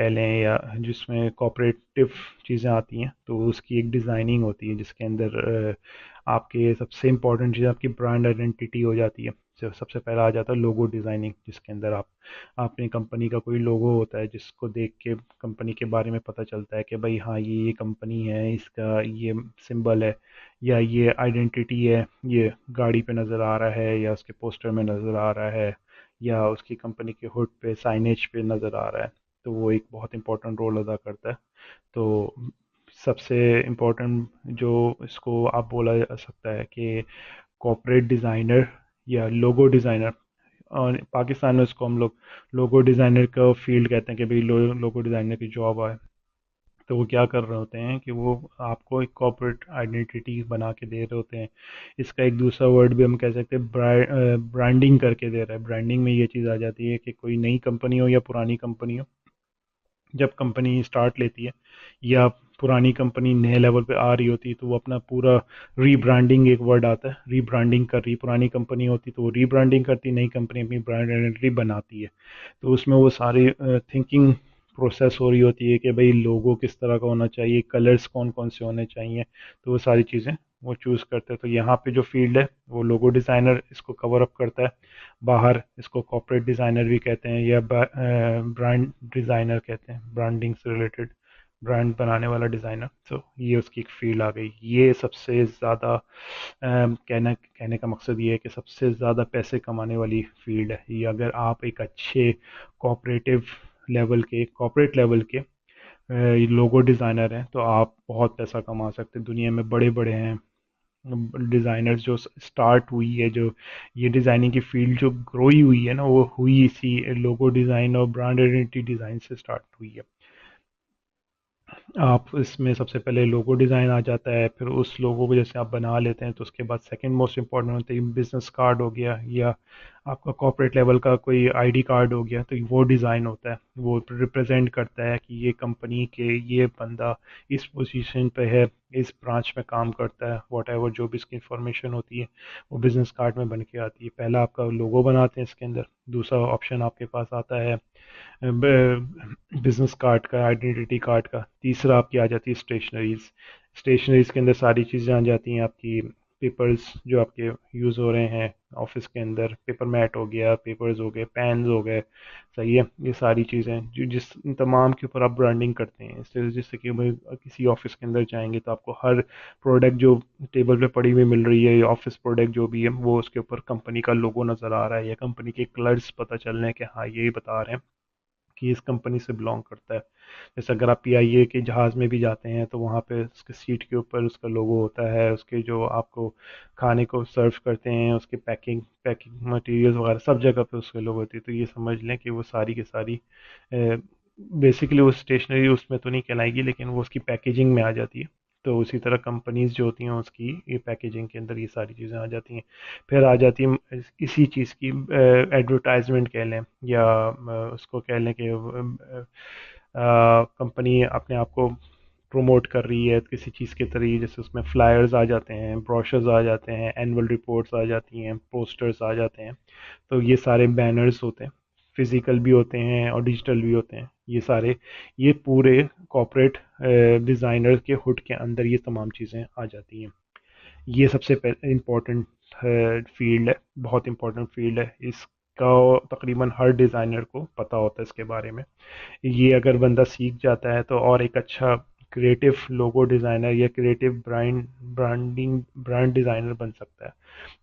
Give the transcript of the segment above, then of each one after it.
کہہ لیں یا جس میں کوپریٹو چیزیں آتی ہیں، تو اس کی ایک ڈیزائننگ ہوتی ہے جس کے اندر آپ کے سب سے امپورٹنٹ چیز آپ کی برانڈ آئیڈینٹی ہو جاتی ہے. سب سے پہلا آ جاتا ہے لوگو ڈیزائننگ، جس کے اندر آپ اپنی کمپنی کا کوئی لوگو ہوتا ہے جس کو دیکھ کے کمپنی کے بارے میں پتہ چلتا ہے کہ بھائی ہاں یہ کمپنی ہے، اس کا یہ سمبل ہے یا یہ آئیڈینٹی ہے، یہ گاڑی پہ نظر آ رہا ہے یا اس کے پوسٹر میں نظر آ رہا ہے یا اس کی کمپنی کے ہڈ پہ سائنیج پہ نظر آ رہا ہے. تو وہ ایک بہت امپورٹنٹ رول ادا کرتا ہے. تو سب سے امپورٹنٹ جو اس کو آپ بولا جا سکتا ہے کہ کارپوریٹ ڈیزائنر یا لوگو ڈیزائنر، اور پاکستان میں اس کو ہم لوگ لوگو ڈیزائنر کا فیلڈ کہتے ہیں کہ بھئی لوگو ڈیزائنر کی جاب آئے. تو وہ کیا کر رہے ہوتے ہیں کہ وہ آپ کو ایک کارپوریٹ آئیڈینٹی بنا کے دے رہے ہوتے ہیں. اس کا ایک دوسرا ورڈ بھی ہم کہہ سکتے ہیں برانڈنگ کر کے دے رہا ہے. برانڈنگ میں یہ چیز آ جاتی ہے کہ کوئی نئی کمپنی ہو یا پرانی کمپنی ہو، جب کمپنی اسٹارٹ لیتی ہے یا پرانی کمپنی نئے لیول پہ آ رہی ہوتی ہے تو وہ اپنا پورا ری برانڈنگ، ایک ورڈ آتا ہے ری برانڈنگ کر رہی. پرانی کمپنی ہوتی تو وہ ری برانڈنگ کرتی، نئی کمپنی اپنی برانڈ آئیڈینٹی بناتی ہے. تو اس میں وہ ساری تھنکنگ پروسیس ہو رہی ہوتی ہے کہ بھئی لوگو کس طرح کا ہونا چاہیے، کلرز کون کون سے ہونے چاہیے. تو وہ ساری چیزیں وہ چوز کرتے ہیں. تو یہاں پہ جو فیلڈ ہے وہ لوگو ڈیزائنر اس کو کور اپ کرتا ہے. باہر اس کو کارپوریٹ ڈیزائنر بھی کہتے ہیں یا برانڈ ڈیزائنر کہتے ہیں، برانڈنگ سے ریلیٹڈ برانڈ بنانے والا ڈیزائنر. تو یہ اس کی ایک فیلڈ آ گئی. یہ سب سے زیادہ کہنے کا مقصد یہ ہے کہ سب سے زیادہ پیسے کمانے والی فیلڈ ہے یہ. اگر آپ ایک اچھے کارپوریٹ لیول کے لوگو ڈیزائنر ہیں تو آپ بہت پیسہ کما سکتے ہیں. دنیا میں بڑے بڑے ہیں ڈیزائنرز جو سٹارٹ ہوئی ہے، جو یہ ڈیزائننگ کی فیلڈ جو گروئی ہوئی ہے نا، وہ ہوئی اسی لوگو ڈیزائن اور برانڈ آئیڈینٹی ڈیزائن سے سٹارٹ ہوئی ہے. آپ اس میں سب سے پہلے لوگو ڈیزائن آ جاتا ہے، پھر اس لوگو کو جیسے آپ بنا لیتے ہیں تو اس کے بعد سیکنڈ موسٹ امپورٹنٹ ہوتا ہے بزنس کارڈ ہو گیا یا آپ کا کارپوریٹ لیول کا کوئی آئی ڈی کارڈ ہو گیا. تو وہ ڈیزائن ہوتا ہے، وہ ریپرزینٹ کرتا ہے کہ یہ کمپنی کے یہ بندہ اس پوزیشن پہ ہے، اس برانچ میں کام کرتا ہے. واٹ ایور جو بھی اس کی انفارمیشن ہوتی ہے وہ بزنس کارڈ میں بن کے آتی ہے. پہلا آپ کا لوگو بناتے ہیں اس کے اندر، دوسرا آپشن آپ کے پاس آتا ہے بزنس کارڈ کا، آئیڈینٹی کارڈ کا. تیسرا آپ کی آ جاتی ہے اسٹیشنریز کے اندر ساری چیزیں آ جاتی ہیں آپ کی. پیپرز جو آپ کے یوز ہو رہے ہیں آفس کے اندر، پیپر میٹ ہو گیا، پیپرز ہو گئے، پینز ہو گئے. صحیح ہے، یہ ساری چیزیں جو جس تمام کے اوپر آپ برانڈنگ کرتے ہیں. اس سے جس سے کہ کسی آفس کے اندر جائیں گے تو آپ کو ہر پروڈکٹ جو ٹیبل پہ پڑی ہوئی مل رہی ہے یا آفس پروڈکٹ جو بھی ہے وہ اس کے اوپر کمپنی کا لوگو نظر آ رہا ہے یا کمپنی کے کلرز پتہ چل رہے ہیں کہ ہاں یہی بتا رہے ہیں کہ اس کمپنی سے بلانگ کرتا ہے. جیسے اگر آپ PIA کے جہاز میں بھی جاتے ہیں تو وہاں پہ اس کے سیٹ کے اوپر اس کا لوگو ہوتا ہے. اس کے جو آپ کو کھانے کو سرو کرتے ہیں اس کے پیکنگ مٹیریل وغیرہ سب جگہ پہ اس کے لوگو ہوتی ہے. تو یہ سمجھ لیں کہ وہ ساری کی ساری بیسیکلی وہ اسٹیشنری اس میں تو نہیں کہلائے گی لیکن وہ اس کی پیکیجنگ میں آ جاتی ہے. تو اسی طرح کمپنیز جو ہوتی ہیں اس کی یہ پیکیجنگ کے اندر یہ ساری چیزیں آ جاتی ہیں. پھر آ جاتی ہے اسی چیز کی ایڈورٹائزمنٹ کہہ لیں یا اس کو کہہ لیں کہ کمپنی اپنے آپ کو پروموٹ کر رہی ہے کسی چیز کے ذریعے. جیسے اس میں فلائرز آ جاتے ہیں، بروشرز آ جاتے ہیں، اینول رپورٹس آ جاتی ہیں، پوسٹرز آ جاتے ہیں. تو یہ سارے بینرز ہوتے ہیں، فزیکل بھی ہوتے ہیں اور ڈیجیٹل بھی ہوتے ہیں. یہ پورے کارپوریٹ ڈیزائنر کے ہڈ کے اندر یہ تمام چیزیں آ جاتی ہیں. یہ سب سے امپورٹنٹ فیلڈ ہے، بہت امپورٹنٹ فیلڈ ہے. اس کا تقریباً ہر ڈیزائنر کو پتہ ہوتا ہے اس کے بارے میں. یہ اگر بندہ سیکھ جاتا ہے تو اور ایک اچھا کریٹو لوگو ڈیزائنر یا کریٹو برانڈ ڈیزائنر بن سکتا ہے.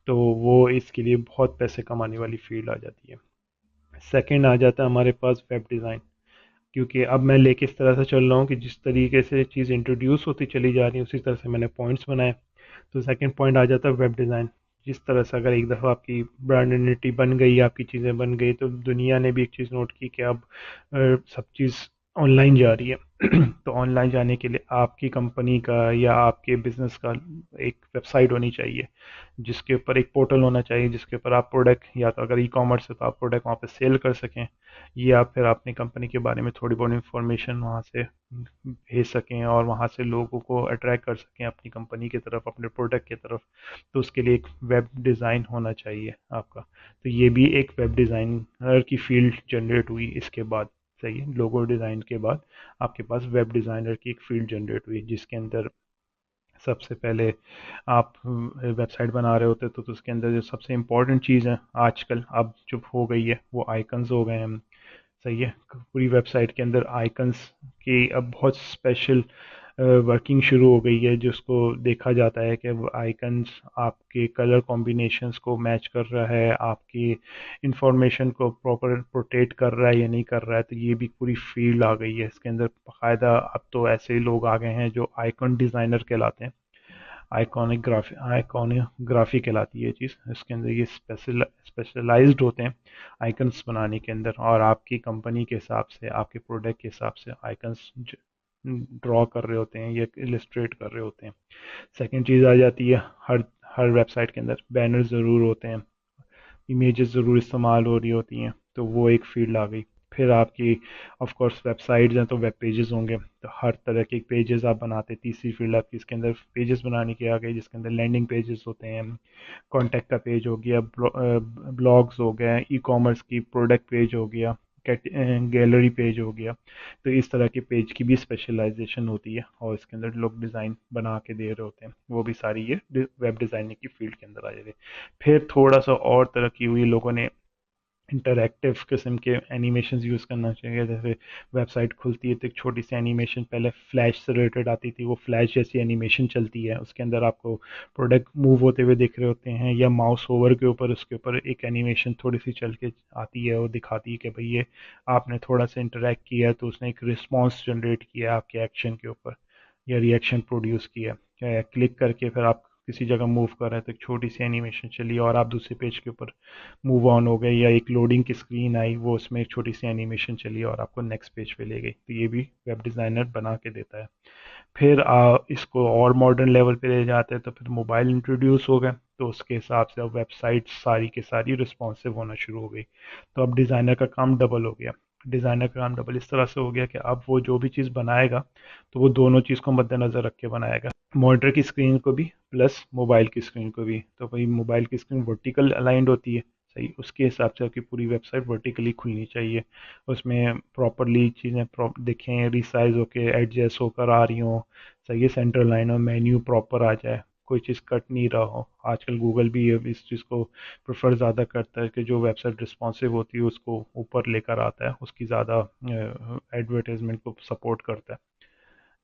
تو وہ اس کے لیے بہت پیسے کمانے والی فیلڈ آ جاتی ہے. سیکنڈ آ جاتا ہے ہمارے پاس ویب ڈیزائن. کیونکہ اب میں لے کے اس طرح سے چل رہا ہوں کہ جس طریقے سے چیز انٹروڈیوس ہوتی چلی جا رہی ہے اسی طرح سے میں نے پوائنٹس بنائے. تو سیکنڈ پوائنٹ آ جاتا ہے ویب ڈیزائن. جس طرح سے اگر ایک دفعہ آپ کی برانڈ آئیڈینٹی بن گئی، آپ کی چیزیں بن گئی، تو دنیا نے بھی ایک چیز نوٹ کی کہ اب سب چیز آن لائن جا رہی ہے. تو آن لائن جانے کے لیے آپ کی کمپنی کا یا آپ کے بزنس کا ایک ویب سائٹ ہونی چاہیے جس کے اوپر ایک پورٹل ہونا چاہیے جس کے اوپر آپ پروڈکٹ، یا تو اگر ای کامرس ہے تو آپ پروڈکٹ وہاں پہ سیل کر سکیں یا پھر اپنی کمپنی کے بارے میں تھوڑی بہت انفارمیشن وہاں سے بھیج سکیں اور وہاں سے لوگوں کو اٹریکٹ کر سکیں اپنی کمپنی کی طرف، اپنے پروڈکٹ کی طرف. تو اس کے لیے ایک ویب ڈیزائن ہونا چاہیے آپ کا. تو یہ بھی ایک ویب ڈیزائنر کی فیلڈ جنریٹ ہوئی اس کے بعد. صحیح ہے. لوگو ڈیزائن کے بعد آپ کے پاس ویب ڈیزائنر کی ایک فیلڈ جنریٹ ہوئی جس کے اندر سب سے پہلے آپ ویب سائٹ بنا رہے ہوتے تو اس کے اندر جو سب سے امپورٹنٹ چیز ہے آج کل اب جو ہو گئی ہے وہ آئیکنز ہو گئے ہیں. صحیح ہے. پوری ویب سائٹ کے اندر آئیکنس کی اب بہت اسپیشل ورکنگ شروع ہو گئی ہے جس کو دیکھا جاتا ہے کہ وہ آئیکنس آپ کے کلر کمبینیشنز کو میچ کر رہا ہے, آپ کی انفارمیشن کو پراپر پروٹیٹ کر رہا ہے یا نہیں کر رہا ہے. تو یہ بھی پوری فیلڈ آ گئی ہے اس کے اندر باقاعدہ. اب تو ایسے لوگ آ گئے ہیں جو آئیکن ڈیزائنر کہلاتے ہیں. آئیکونک گرافی کہلاتی ہے یہ چیز. اس کے اندر یہ اسپیشلائزڈ ہوتے ہیں آئیکنس بنانے کے اندر, اور آپ کی کمپنی کے حساب سے آپ کے پروڈکٹ کے حساب سے آئیکنس ڈرا کر رہے ہوتے ہیں یا السٹریٹ کر رہے ہوتے ہیں. سیکنڈ چیز آ جاتی ہے, ہر ہر ویب سائٹ کے اندر بینر ضرور ہوتے ہیں, امیجز ضرور استعمال ہو رہی ہوتی ہیں, تو وہ ایک فیلڈ آ گئی. پھر آپ کی آف کورس ویب سائٹس ہیں تو ویب پیجز ہوں گے, تو ہر طرح کے پیجز آپ بناتے. تیسری فیلڈ آپ کی اس کے اندر پیجز بنانے کی آ گئی جس کے اندر لینڈنگ پیجز ہوتے ہیں, کانٹیکٹ کا پیج ہو گیا, بلاگز ہو گیا, ای کامرس کی پروڈکٹ پیج ہو گیا, گیلری پیج ہو گیا. تو اس طرح کے پیج کی بھی اسپیشلائزیشن ہوتی ہے اور اس کے اندر لوگ ڈیزائن بنا کے دے رہے ہوتے ہیں. وہ بھی ساری یہ ویب ڈیزائننگ کی فیلڈ کے اندر آ جاتے ہیں. پھر تھوڑا سا اور ترقی ہوئی, لوگوں نے انٹریکٹیو قسم کے اینیمیشنز یوز کرنا چاہیے. جیسے ویب سائٹ کھلتی ہے تو ایک چھوٹی سی اینیمیشن پہلے فلیش سے ریلیٹڈ آتی تھی, وہ فلیش جیسی اینیمیشن چلتی ہے. اس کے اندر آپ کو پروڈکٹ موو ہوتے ہوئے دیکھ رہے ہوتے ہیں یا ماؤس اوور کے اوپر اس کے اوپر ایک اینیمیشن تھوڑی سی چل کے آتی ہے اور دکھاتی ہے کہ بھئی یہ آپ نے تھوڑا سا انٹریکٹ کیا تو اس نے ایک رسپانس جنریٹ کیا آپ کے ایکشن کے اوپر یا ری ایکشن پروڈیوس کیا. کلک کر کے پھر آپ کسی جگہ موو کر رہے ہیں تو ایک چھوٹی سی اینیمیشن چلی اور آپ دوسرے پیج کے اوپر موو آن ہو گئے, یا ایک لوڈنگ کی اسکرین آئی وہ اس میں ایک چھوٹی سی اینیمیشن چلی اور آپ کو نیکسٹ پیج پہ لے گئی. تو یہ بھی ویب ڈیزائنر بنا کے دیتا ہے. پھر اس کو اور ماڈرن لیول پہ لے جاتے ہیں تو پھر موبائل انٹروڈیوس ہو گئے, تو اس کے حساب سے اب ویب سائٹ ساری کے ساری رسپانسو ہونا شروع ہو گئی. تو اب ڈیزائنر کا کام ڈبل ہو گیا. ڈیزائنر کا کام ڈبل اس طرح سے ہو گیا کہ اب وہ جو بھی چیز بنائے گا تو وہ دونوں چیز کو مد نظر رکھ کے بنائے گا, مانیٹر کی اسکرین کو بھی پلس موبائل کی اسکرین کو بھی. تو بھائی موبائل کی اسکرین ورٹیکل الائنڈ ہوتی ہے, صحیح, اس کے حساب سے آپ کی پوری ویب سائٹ ورٹیکلی کھلنی چاہیے. اس میں پراپرلی چیزیں دیکھیں, ریسائز ہو کے ایڈجسٹ ہو کر آ رہی ہوں, صحیح, سینٹر لائن ہو, مینیو پراپر آ جائے, کوئی چیز کٹ نہیں رہا ہو. آج کل گوگل بھی اس چیز کو پریفر زیادہ کرتا ہے کہ جو ویب سائٹ رسپانسو ہوتی ہے اس کو اوپر لے کر آتا ہے, اس کی زیادہ ایڈورٹیزمنٹ کو سپورٹ کرتا ہے.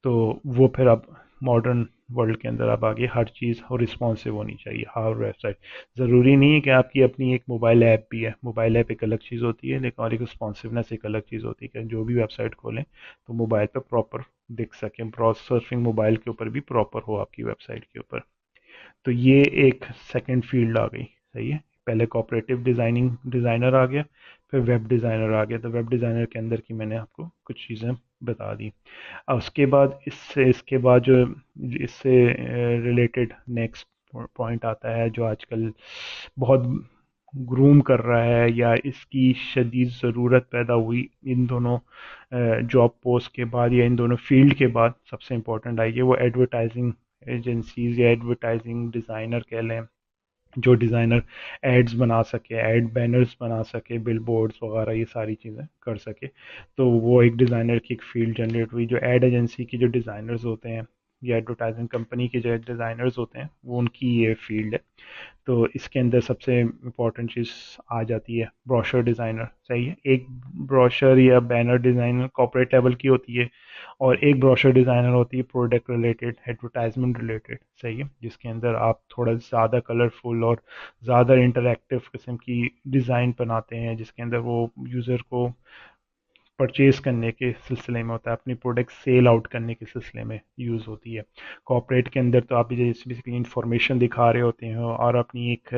تو وہ پھر اب ماڈرن ورلڈ کے اندر اب آگے ہر چیز اور رسپانسو ہونی چاہیے ہر ویب سائٹ. ضروری نہیں ہے کہ آپ کی اپنی ایک موبائل ایپ بھی ہے, موبائل ایپ ایک الگ چیز ہوتی ہے, لیکن اور ایک رسپانسونیس ایک الگ چیز ہوتی ہے کہ جو بھی ویب سائٹ کھولیں تو موبائل پہ پراپر دکھ سکیں, براؤز سرفنگ موبائل کے اوپر بھی پراپر ہو آپ کی ویب سائٹ کے اوپر. تو یہ ایک سیکنڈ فیلڈ آ گئی, صحیح ہے. پہلے کوآپریٹو ڈیزائننگ ڈیزائنر آ گیا, پھر ویب ڈیزائنر آ گیا. تو ویب ڈیزائنر کے اندر کی میں نے آپ کو کچھ چیزیں بتا دی. اور اس کے بعد اس کے بعد جو اس سے ریلیٹڈ نیکسٹ پوائنٹ آتا ہے جو آج کل بہت گروم کر رہا ہے یا اس کی شدید ضرورت پیدا ہوئی ان دونوں جاب پوسٹ کے بعد یا ان دونوں فیلڈ کے بعد. سب سے امپورٹنٹ آئی ہے وہ ایڈورٹائزنگ ایجنسیز یا ایڈورٹائزنگ ڈیزائنر کہہ لیں, جو ڈیزائنر ایڈز بنا سکے, ایڈ بینرز بنا سکے, بل بورڈز وغیرہ یہ ساری چیزیں کر سکے. تو وہ ایک ڈیزائنر کی ایک فیلڈ جنریٹ ہوئی. جو ایڈ ایجنسی کی جو ڈیزائنرز ہوتے ہیں یا ایڈورٹائزنگ کمپنی کے جو ڈیزائنرز ہوتے ہیں وہ ان کی یہ فیلڈ ہے. تو اس کے اندر سب سے امپورٹنٹ چیز آ جاتی ہے بروشر ڈیزائنر, صحیح ہے. ایک بروشر یا بینر ڈیزائنر کارپوریٹ لیول کی ہوتی ہے اور ایک بروشر ڈیزائنر ہوتی ہے پروڈکٹ ریلیٹڈ, ایڈورٹائزمنٹ ریلیٹڈ, صحیح ہے, جس کے اندر آپ تھوڑا زیادہ کلرفل اور زیادہ انٹریکٹیو قسم کی ڈیزائن بناتے ہیں جس کے اندر وہ یوزر کو پرچیز کرنے کے سلسلے میں ہوتا ہے, اپنی پروڈکٹ سیل آؤٹ کرنے کے سلسلے میں یوز ہوتی ہے. کارپوریٹ کے اندر تو آپ جیسے بیسیکلی انفارمیشن دکھا رہے ہوتے ہیں اور اپنی ایک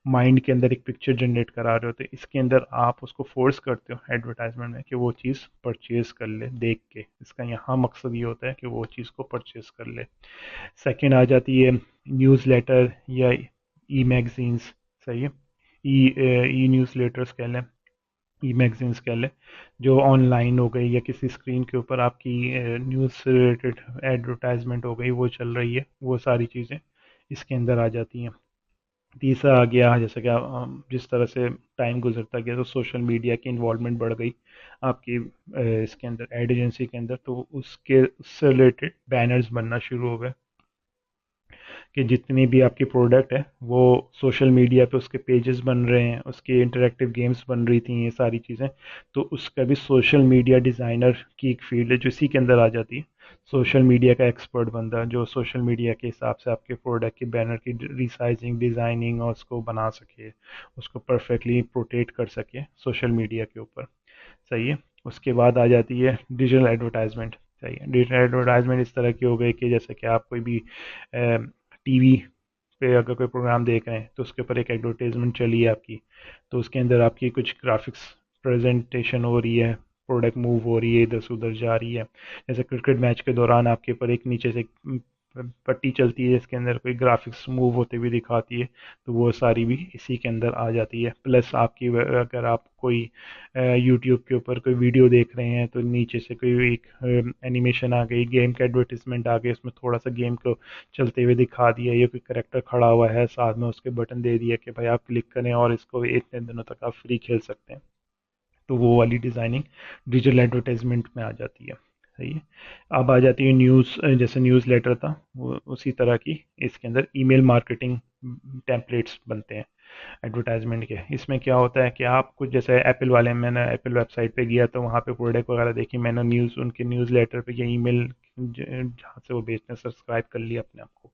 مائنڈ کے اندر ایک پکچر جنریٹ کرا رہے ہوتے ہیں, اس کے اندر آپ اس کو فورس کرتے ہو ایڈورٹائزمنٹ میں کہ وہ چیز پرچیز کر لے دیکھ کے. اس کا یہاں مقصد یہ ہوتا ہے کہ وہ چیز کو پرچیز کر لے. سیکنڈ آ جاتی ہے نیوز لیٹر یا ای میگزینس, صحیح ہے, ای نیوز لیٹرس کہہ لیں, ای میگزینس کہہ لیں, جو آن لائن ہو گئی یا کسی اسکرین کے اوپر آپ کی نیوز سے ریلیٹڈ ایڈورٹائزمنٹ ہو گئی وہ چل رہی ہے, وہ ساری چیزیں اس کے اندر آ جاتی ہیں. تیسرا آ گیا جیسے کہ جس طرح سے ٹائم گزرتا گیا تو سوشل میڈیا کی انوالومنٹ بڑھ گئی آپ کی اس کے اندر ایڈ ایجنسی کے اندر، تو اس سے ریلیٹڈ بینرز بننا شروع ہو گئے کہ جتنی بھی آپ کی پروڈکٹ ہے وہ سوشل میڈیا پہ اس کے پیجز بن رہے ہیں، اس کی انٹریکٹیو گیمز بن رہی تھیں، یہ ساری چیزیں، تو اس کا بھی سوشل میڈیا ڈیزائنر کی ایک فیلڈ ہے جو اسی کے اندر آ جاتی ہے، سوشل میڈیا کا ایکسپرٹ بندہ جو سوشل میڈیا کے حساب سے آپ کے پروڈکٹ کے بینر کی ریسائزنگ، ڈیزائننگ اور اس کو بنا سکے، اس کو پرفیکٹلی پروٹیٹ کر سکے سوشل میڈیا کے اوپر، صحیح ہے۔ اس کے بعد آ جاتی ہے ڈیجیٹل ایڈورٹائزمنٹ، صحیح ہے۔ ڈیجیٹل ایڈورٹائزمنٹ اس طرح کی ہو گئی کہ جیسے کہ آپ کوئی بھی ٹی وی پہ اگر کوئی پروگرام دیکھ رہے ہیں تو اس کے اوپر ایک ایڈورٹیزمنٹ چلی ہے آپ کی، تو اس کے اندر آپ کی کچھ گرافکس پریزنٹیشن ہو رہی ہے، پروڈکٹ موو ہو رہی ہے، ادھر سے ادھر جا رہی ہے، جیسے کرکٹ میچ کے دوران آپ کے اوپر ایک نیچے سے پٹی چلتی ہے اس کے اندر کوئی گرافکس موو ہوتے ہوئے دکھاتی ہے، تو وہ ساری بھی اسی کے اندر آ جاتی ہے۔ پلس آپ کی اگر آپ کوئی یوٹیوب کے اوپر کوئی ویڈیو دیکھ رہے ہیں تو نیچے سے کوئی ایک اینیمیشن آ گئی، گیم کا ایڈورٹیزمنٹ آ گئی، اس میں تھوڑا سا گیم کو چلتے ہوئے دکھا دیا، یا کوئی کریکٹر کھڑا ہوا ہے ساتھ میں اس کے بٹن دے دیا کہ بھائی آپ کلک کریں اور اس کو اتنے دنوں تک آپ فری کھیل سکتے ہیں، تو وہ والی ڈیزائننگ ڈیجیٹل ایڈورٹائزمنٹ میں آ جاتی ہے، صحیح ہے۔ اب آ جاتی ہے نیوز، جیسے نیوز لیٹر تھا وہ اسی طرح کی اس کے اندر ای میل مارکیٹنگ ٹیمپلیٹس بنتے ہیں ایڈورٹائزمنٹ کے۔ اس میں کیا ہوتا ہے کہ آپ کچھ جیسے ایپل والے، میں نے ایپل ویب سائٹ پہ گیا تو وہاں پہ پروڈکٹ وغیرہ دیکھی، میں نے نیوز ان کے نیوز لیٹر پہ یا ای میل جہاں سے وہ بیچتے ہیں سبسکرائب کر لیا اپنے آپ کو،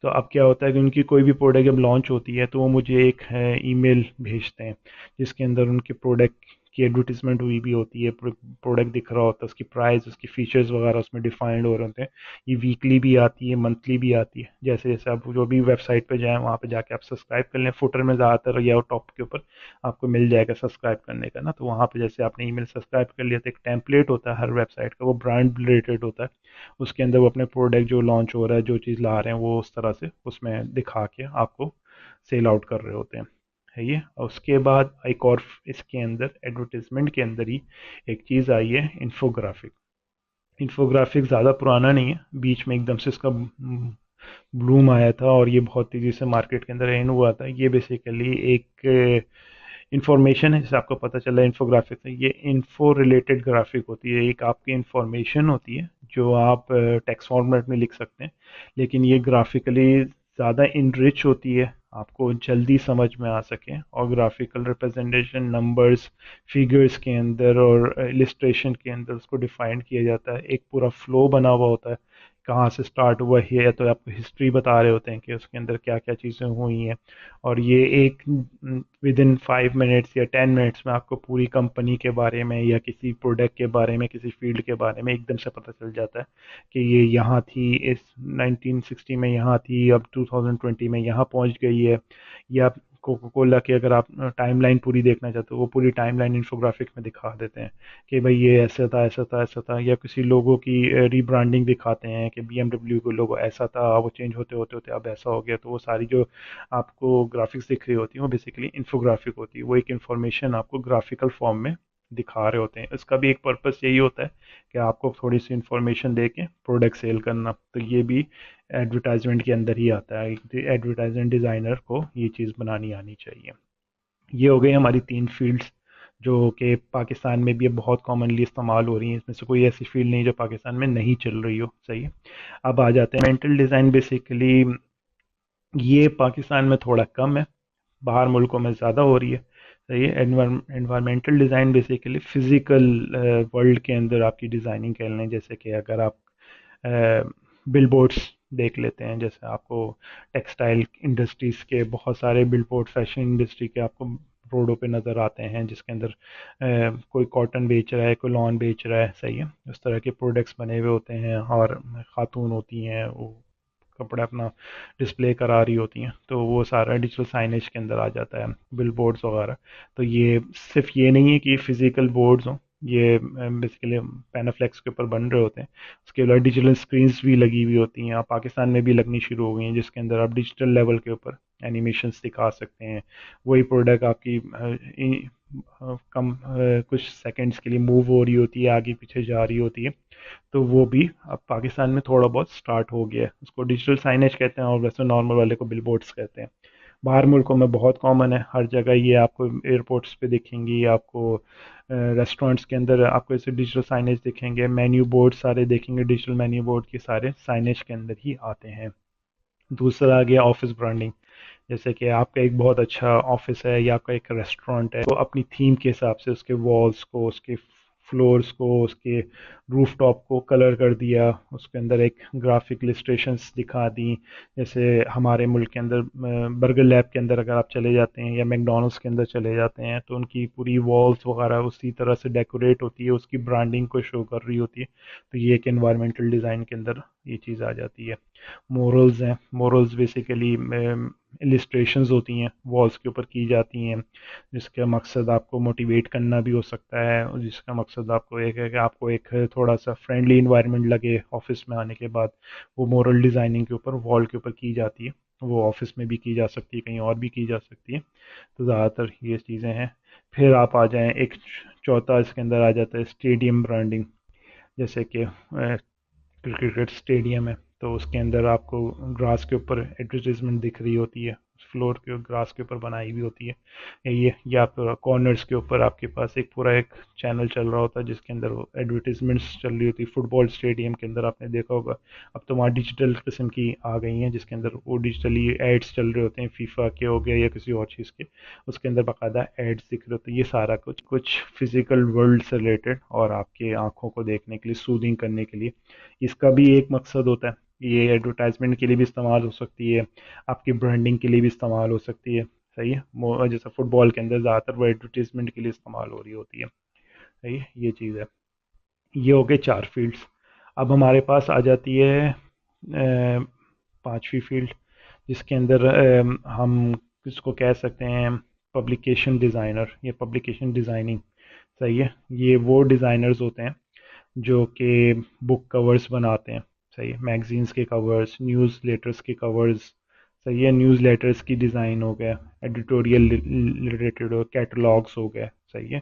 تو اب کیا ہوتا ہے کہ ان کی کوئی بھی پروڈکٹ جب لانچ ہوتی ہے تو وہ مجھے ایک ای میل بھیجتے ہیں جس کے اندر ان کے پروڈکٹ کی ایڈورٹیزمنٹ ہوئی بھی ہوتی ہے، پروڈکٹ دکھ رہا ہوتا ہے، اس کی پرائز، اس کی فیچرز وغیرہ اس میں ڈیفائنڈ ہو رہے ہوتے ہیں۔ یہ ویکلی بھی آتی ہے، منتھلی بھی آتی ہے، جیسے جیسے آپ جو بھی ویب سائٹ پہ جائیں وہاں پہ جا کے آپ سبسکرائب کر لیں، فوٹر میں زیادہ تر یا ٹاپ کے اوپر آپ کو مل جائے گا سبسکرائب کرنے کا نا، تو وہاں پہ جیسے آپ نے ای میل سبسکرائب کر لیا تو ایک ٹیمپلیٹ ہوتا ہے ہر ویب سائٹ کا، وہ برانڈ ریلیٹڈ ہوتا ہے، اس کے اندر وہ اپنے پروڈکٹ جو لانچ ہو رہا ہے، جو چیز لا رہے ہیں، وہ اس طرح سے اس میں دکھا کے آپ کو سیل آؤٹ کر رہے ہوتے ہیں، ہے یہ۔ اور اس کے بعد ایک اور اس کے اندر ایڈورٹیزمنٹ کے اندر ہی ایک چیز آئی ہے، انفوگرافک۔ انفوگرافک زیادہ پرانا نہیں ہے، بیچ میں ایک دم سے اس کا بلوم آیا تھا اور یہ بہت تیزی سے مارکیٹ کے اندر این ہوا تھا۔ یہ بیسیکلی ایک انفارمیشن ہے، جیسے آپ کو پتہ چلا انفوگرافک سے، یہ انفو ریلیٹڈ گرافک ہوتی ہے، ایک آپ کی انفارمیشن ہوتی ہے جو آپ ٹیکسٹ فارمیٹ میں لکھ سکتے ہیں، لیکن یہ گرافیکلی زیادہ انرچ ہوتی ہے، آپ کو جلدی سمجھ میں آ سکے، اور گرافیکل ریپرزنٹیشن نمبرز، فگرز کے اندر اور السٹریشن کے اندر اس کو ڈیفائن کیا جاتا ہے، ایک پورا فلو بنا ہوا ہوتا ہے، کہاں سے سٹارٹ ہوا ہے، تو آپ کو ہسٹری بتا رہے ہوتے ہیں کہ اس کے اندر کیا کیا چیزیں ہوئی ہیں، اور یہ ایک ود ان 5 منٹس یا 10 منٹس میں آپ کو پوری کمپنی کے بارے میں یا کسی پروڈکٹ کے بارے میں، کسی فیلڈ کے بارے میں ایک دم سے پتہ چل جاتا ہے کہ یہ یہاں تھی، اس 1960 میں یہاں تھی، اب 2020 میں یہاں پہنچ گئی ہے، یا کوکو کولا کی اگر آپ ٹائم لائن پوری دیکھنا چاہتے ہو وہ پوری ٹائم لائن انفوگرافک میں دکھا دیتے ہیں کہ بھائی یہ ایسا تھا، ایسا تھا، ایسا تھا، یا کسی لوگوں کی ری برانڈنگ دکھاتے ہیں کہ بی ایم ڈبلیو کو لوگو ایسا تھا، وہ چینج ہوتے ہوتے ہوتے اب ایسا ہو گیا، تو وہ ساری جو آپ کو گرافکس دکھ رہی ہوتی ہیں وہ بیسیکلی انفوگرافک ہوتی ہے، وہ ایک انفارمیشن آپ کو گرافیکل فارم میں دکھا رہے ہوتے ہیں۔ اس کا بھی ایک پرپس یہی ہوتا ہے کہ آپ کو تھوڑی سی انفارمیشن دے کے پروڈکٹ سیل کرنا، تو یہ بھی ایڈورٹائزمنٹ کے اندر ہی آتا ہے، ایڈورٹائزمنٹ ڈیزائنر کو یہ چیز بنانی آنی چاہیے۔ یہ ہو گئی ہماری 3 فیلڈس جو کہ پاکستان میں بھی اب بہت کامنلی استعمال ہو رہی ہیں، اس میں سے کوئی ایسی فیلڈ نہیں جو پاکستان میں نہیں چل رہی ہو، صحیح ہے۔ اب آ جاتے ہیں مینٹل ڈیزائن، بیسیکلی یہ پاکستان میں تھوڑا کم ہے، باہر ملکوں میں زیادہ ہو رہی ہے، صحیح ہے۔ Environmental design basically physical world کے اندر آپ کی ڈیزائننگ کر لیں، جیسے کہ اگر آپ بل بورڈس دیکھ لیتے ہیں، جیسے آپ کو ٹیکسٹائل انڈسٹریز کے بہت سارے بل بورڈ، فیشن انڈسٹری کے آپ کو روڈوں پہ نظر آتے ہیں، جس کے اندر کوئی کاٹن بیچ رہا ہے، کوئی لان بیچ رہا ہے، صحیح ہے، اس طرح کے پروڈکٹس بنے ہوئے ہوتے ہیں، اور خاتون ہوتی ہیں وہ کپڑا اپنا ڈسپلے کرا رہی ہوتی ہیں، تو وہ سارا ڈیجیٹل سائنیج کے اندر آ جاتا ہے، بل بورڈز وغیرہ۔ تو یہ صرف یہ نہیں ہے کہ یہ فزیکل بورڈز ہوں، یہ بیسیکلی پینافلیکس کے اوپر بن رہے ہوتے ہیں، اس کے علاوہ ڈیجیٹل اسکرینس بھی لگی ہوئی ہوتی ہیں، آپ پاکستان میں بھی لگنی شروع ہو گئی ہیں، جس کے اندر آپ ڈیجیٹل لیول کے اوپر اینیمیشنس دکھا سکتے ہیں، وہی پروڈکٹ آپ کی کم کچھ سیکنڈز کے لیے موو ہو رہی ہوتی ہے، آگے پیچھے جا رہی ہوتی ہے، تو وہ بھی اب پاکستان میں تھوڑا بہت سٹارٹ ہو گیا ہے، اس کو ڈیجیٹل سائنیج کہتے ہیں، اور ویسے نارمل والے کو بل بورڈس کہتے ہیں۔ باہر ملکوں میں بہت کامن ہے، ہر جگہ یہ آپ کو ایئرپورٹس پہ دکھیں گی، آپ کو ریسٹورینٹس کے اندر آپ کو ایسے ڈیجیٹل سائنیج دکھیں گے، مینیو بورڈ سارے دیکھیں گے ڈیجیٹل مینیو بورڈ کے سارے سائنیج کے اندر ہی آتے ہیں۔ دوسرا آ گیا آفس برانڈنگ، جیسے کہ آپ کا ایک بہت اچھا آفس ہے یا آپ کا ایک ریسٹورینٹ ہے تو اپنی تھیم کے حساب سے اس کے والز کو، اس کے فلورز کو، اس کے روف ٹاپ کو کلر کر دیا، اس کے اندر ایک گرافک السٹریشنز دکھا دیں۔ جیسے ہمارے ملک کے اندر برگر لیب کے اندر اگر آپ چلے جاتے ہیں یا میکڈونلڈس کے اندر چلے جاتے ہیں تو ان کی پوری والز وغیرہ اسی طرح سے ڈیکوریٹ ہوتی ہے، اس کی برانڈنگ کو شو کر رہی ہوتی ہے، تو یہ ایک انوائرمنٹل ڈیزائن کے اندر یہ چیز آ جاتی ہے۔ مورلز ہیں، مورلز بیسیکلی السٹریشنز ہوتی ہیں والس کے اوپر کی جاتی ہیں، جس کا مقصد آپ کو موٹیویٹ کرنا بھی ہو سکتا ہے، اور جس کا مقصد آپ کو ایک ہے کہ آپ کو ایک تھوڑا سا فرینڈلی انوائرمنٹ لگے آفس میں آنے کے بعد، وہ مورل ڈیزائننگ کے اوپر وال کے اوپر کی جاتی ہے۔ وہ آفس میں بھی کی جا سکتی ہے، کہیں اور بھی کی جا سکتی ہے، تو زیادہ تر یہ چیزیں ہیں۔ پھر آپ آ جائیں ایک چوتھا اس کے اندر آ جاتا ہے اسٹیڈیم برانڈنگ، جیسے کہ کرکٹ اسٹیڈیم ہے تو اس کے اندر آپ کو گراس کے اوپر ایڈورٹیزمنٹ دکھ رہی ہوتی ہے، فلور کے گراس کے اوپر بنائی ہوئی ہوتی ہے، یہ یا پھر کارنرز کے اوپر آپ کے پاس ایک پورا ایک چینل چل رہا ہوتا ہے جس کے اندر وہ ایڈورٹیزمنٹس چل رہی ہوتی ہے۔ فٹ بال اسٹیڈیم کے اندر آپ نے دیکھا ہوگا اب تو وہاں ڈیجیٹل قسم کی آ گئی ہیں جس کے اندر وہ ڈیجیٹلی ایڈس چل رہے ہوتے ہیں، فیفا کے ہو گیا یا کسی اور چیز کے، اس کے اندر باقاعدہ ایڈس دکھ رہے ہوتے ہیں۔ یہ سارا کچھ فزیکل ورلڈ سے ریلیٹڈ اور آپ کے آنکھوں کو دیکھنے کے لیے، سودنگ کرنے کے لیے، اس کا بھی ایک مقصد ہوتا ہے۔ یہ ایڈورٹائزمنٹ کے لیے بھی استعمال ہو سکتی ہے، آپ کی برانڈنگ کے لیے بھی استعمال ہو سکتی ہے، صحیح ہے، جیسے فٹ بال کے اندر زیادہ تر وہ ایڈورٹیزمنٹ کے لیے استعمال ہو رہی ہوتی ہے، صحیح ہے، یہ چیز ہے۔ یہ ہو گئے 4 فیلڈس۔ اب ہمارے پاس آ جاتی ہے پانچویں فیلڈ، جس کے اندر ہم اس کو کہہ سکتے ہیں پبلیکیشن ڈیزائنر یا پبلیکیشن ڈیزائننگ، صحیح ہے۔ یہ وہ ڈیزائنرز ہوتے ہیں جو کہ بک کورز بناتے ہیں، صحیح ہے، میگزینس کے کورز، نیوز لیٹرز کے کورز، صحیح ہے، نیوز لیٹرز کی ڈیزائن ہو گیا، ایڈیٹوریل ریلیٹڈ ہو، کیٹلاگس ہو گئے، صحیح ہے،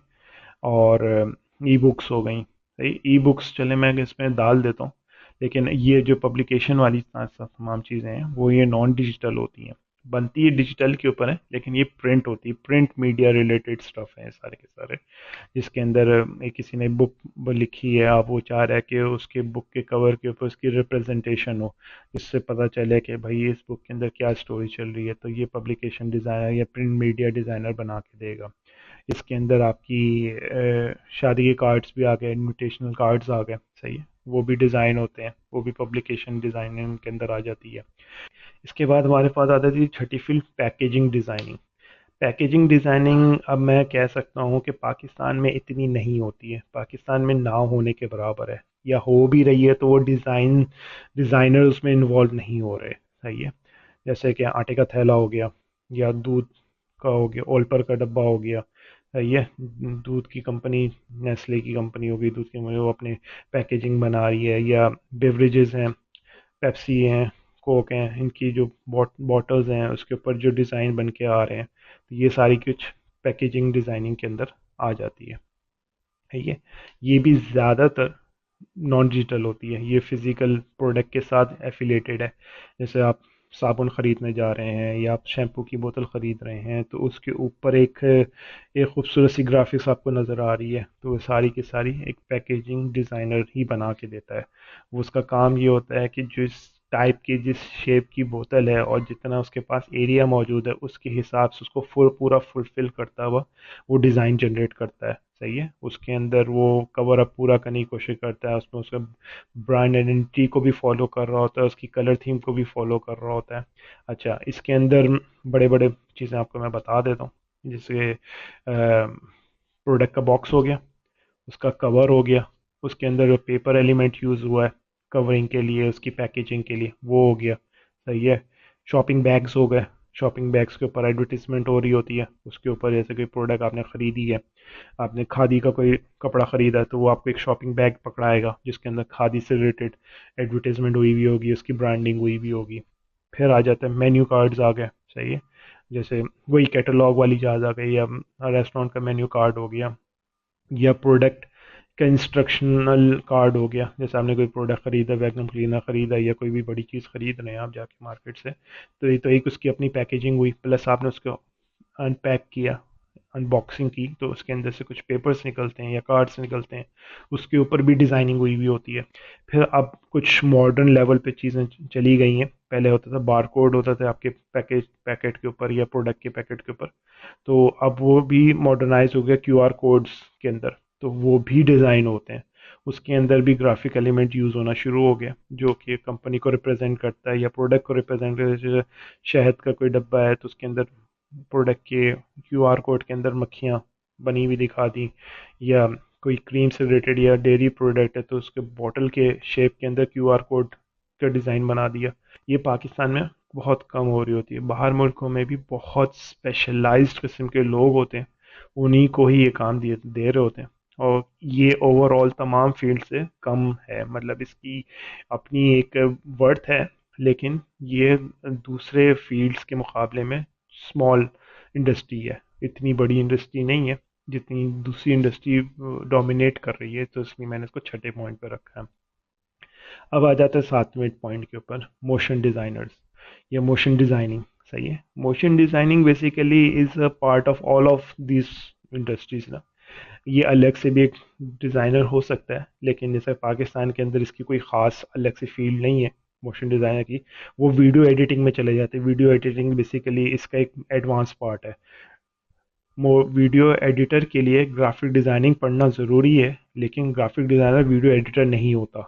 اور ای بکس ہو گئیں، صحیح، ای بکس چلے میں اس میں ڈال دیتا ہوں، لیکن یہ جو پبلیکیشن والی تمام چیزیں ہیں وہ یہ نان ڈیجیٹل ہوتی ہیں، بنتی ہے ڈیجیٹل کے اوپر ہے لیکن یہ پرنٹ ہوتی ہے، پرنٹ میڈیا ریلیٹڈ سٹف ہیں سارے کے سارے، جس کے اندر کسی نے بک لکھی ہے، آپ وہ چاہ رہے ہیں کہ اس کے بک کے کور کے اوپر اس کی ریپرزنٹیشن ہو، جس سے پتہ چلے کہ بھائی اس بک کے اندر کیا سٹوری چل رہی ہے، تو یہ پبلیکیشن ڈیزائنر یا پرنٹ میڈیا ڈیزائنر بنا کے دے گا۔ اس کے اندر آپ کی شادی کے کارڈز بھی آ گئے، انویٹیشنل کارڈز آ گئے، صحیح ہے، وہ بھی ڈیزائن ہوتے ہیں، وہ بھی پبلیکیشن ڈیزائننگ کے اندر آ جاتی ہے۔ اس کے بعد ہمارے پاس آتا ہے چھٹی field packaging designing. Packaging designing اب میں کہہ سکتا ہوں کہ پاکستان میں اتنی نہیں ہوتی ہے، پاکستان میں نہ ہونے کے برابر ہے، یا ہو بھی رہی ہے تو وہ ڈیزائنر اس میں انوالو نہیں ہو رہے، صحیح ہے۔ جیسے کہ آٹے کا تھیلا ہو گیا، یا دودھ کا ہو گیا، اولپر کا ڈبہ ہو گیا، صحیح ہے، دودھ کی کمپنی، نیسلے کی کمپنی ہوگی، دودھ کی کمپنی وہ اپنے پیکیجنگ بنا رہی ہے، یا بیوریجز ہیں، پیپسی ہیں، کوک ہیں، ان کی جو باٹلز ہیں اس کے اوپر جو ڈیزائن بن کے آ رہے ہیں، تو یہ ساری کچھ پیکیجنگ ڈیزائننگ کے اندر آ جاتی ہے، ٹھیک ہے۔ یہ بھی زیادہ تر نان ڈیجیٹل ہوتی ہے، یہ فزیکل پروڈکٹ کے ساتھ ایفیلیٹڈ ہے۔ جیسے آپ صابن خریدنے جا رہے ہیں یا آپ شیمپو کی بوتل خرید رہے ہیں تو اس کے اوپر ایک خوبصورت سی گرافکس آپ کو نظر آ رہی ہے، تو وہ ساری کی ساری ایک پیکیجنگ ڈیزائنر ہی بنا کے دیتا ہے۔ وہ اس کا کام یہ ہوتا ہے کہ جس ٹائپ کی، جس شیپ کی بوتل ہے اور جتنا اس کے پاس ایریا موجود ہے اس کے حساب سے اس کو پورا فلفل کرتا ہوا وہ ڈیزائن جنریٹ کرتا ہے، صحیح ہے۔ اس کے اندر وہ کور اپ پورا کرنے کی کوشش کرتا ہے، اس میں اس کا برانڈ آئیڈینٹی کو بھی فالو کر رہا ہوتا ہے، اس کی کلر تھیم کو بھی فالو کر رہا ہوتا ہے۔ اچھا، اس کے اندر بڑے بڑے چیزیں آپ کو میں بتا دیتا ہوں، جیسے پروڈکٹ کا باکس ہو گیا، اس کا کور ہو گیا، اس کے اندر جو پیپر ایلیمنٹ یوز ہوا ہے کورنگ کے لیے، اس کی پیکیجنگ کے لیے، وہ ہو گیا، صحیح ہے۔ شاپنگ بیگز ہو گئے، شاپنگ بیگز کے اوپر ایڈورٹیزمنٹ ہو رہی ہوتی ہے، اس کے اوپر جیسے کوئی پروڈکٹ آپ نے خریدی ہے، آپ نے کھادی کا کوئی کپڑا خریدا ہے تو وہ آپ کو ایک شاپنگ بیگ پکڑائے گا جس کے اندر کھادی سے ریلیٹڈ ایڈورٹیزمنٹ ہوئی ہوئی ہوگی، اس کی برانڈنگ ہوئی ہوئی ہوگی۔ پھر آ جاتا ہے مینیو کارڈز آ گئے، صحیح ہے، جیسے وہی کیٹلاگ والی چیز آ گئی، یا ریسٹورینٹ کا مینیو کارڈ ہو گیا، یا پروڈکٹ کا انسٹرکشنل کارڈ ہو گیا، جیسے آپ نے کوئی پروڈکٹ خریدا، ویکیوم کلینر خریدا یا کوئی بھی بڑی چیز خرید رہے ہیں آپ جا کے مارکیٹ سے، تو یہ تو ایک اس کی اپنی پیکیجنگ ہوئی، پلس آپ نے اس کو ان پیک کیا، ان باکسنگ کی، تو اس کے اندر سے کچھ پیپرز نکلتے ہیں یا کارڈز نکلتے ہیں، اس کے اوپر بھی ڈیزائننگ ہوئی ہوئی ہوتی ہے۔ پھر اب کچھ ماڈرن لیول پہ چیزیں چلی گئی ہیں، پہلے ہوتا تھا بار کوڈ ہوتا تھا آپ کے پیکٹ کے اوپر یا پروڈکٹ کے پیکٹ کے اوپر، تو اب وہ بھی ماڈرنائز ہو گیا کیو آر کوڈز کے اندر، تو وہ بھی ڈیزائن ہوتے ہیں، اس کے اندر بھی گرافک ایلیمنٹ یوز ہونا شروع ہو گیا جو کہ کمپنی کو ریپرزینٹ کرتا ہے یا پروڈکٹ کو ریپرزینٹ کرتا ہے۔ جیسے شہد کا کوئی ڈبہ ہے تو اس کے اندر پروڈکٹ کے کیو آر کوڈ کے اندر مکھیاں بنی ہوئی دکھا دی، یا کوئی کریم سے ریلیٹڈ یا ڈیری پروڈکٹ ہے تو اس کے بوٹل کے شیپ کے اندر کیو آر کوڈ کا ڈیزائن بنا دیا۔ یہ پاکستان میں بہت کم ہو رہی ہوتی ہے، باہر ملکوں میں بھی بہت اسپیشلائزڈ قسم کے لوگ ہوتے ہیں، انہی کو ہی یہ کام دے رہے ہوتے ہیں، اور یہ اوور آل تمام فیلڈ سے کم ہے، مطلب اس کی اپنی ایک ورتھ ہے، لیکن یہ دوسرے فیلڈز کے مقابلے میں اسمال انڈسٹری ہے، اتنی بڑی انڈسٹری نہیں ہے جتنی دوسری انڈسٹری ڈومینیٹ کر رہی ہے، تو اس لیے میں نے اس کو چھٹے پوائنٹ پہ رکھا ہے۔ اب آ جاتا ہے ساتویں پوائنٹ کے اوپر، موشن ڈیزائنرز یا موشن ڈیزائننگ، صحیح ہے۔ Motion designing basically is a part of all of these industries نا، یہ الگ سے بھی ایک ڈیزائنر ہو سکتا ہے، لیکن جیسے پاکستان کے اندر اس کی کوئی خاص الگ سی فیلڈ نہیں ہے موشن ڈیزائنر کی، وہ ویڈیو ایڈیٹنگ میں چلے جاتے ہیں۔ ویڈیو ایڈیٹنگ بیسیکلی اس کا ایک ایڈوانس پارٹ ہے، ویڈیو ایڈیٹر کے لیے گرافک ڈیزائننگ پڑھنا ضروری ہے، لیکن گرافک ڈیزائنر ویڈیو ایڈیٹر نہیں ہوتا۔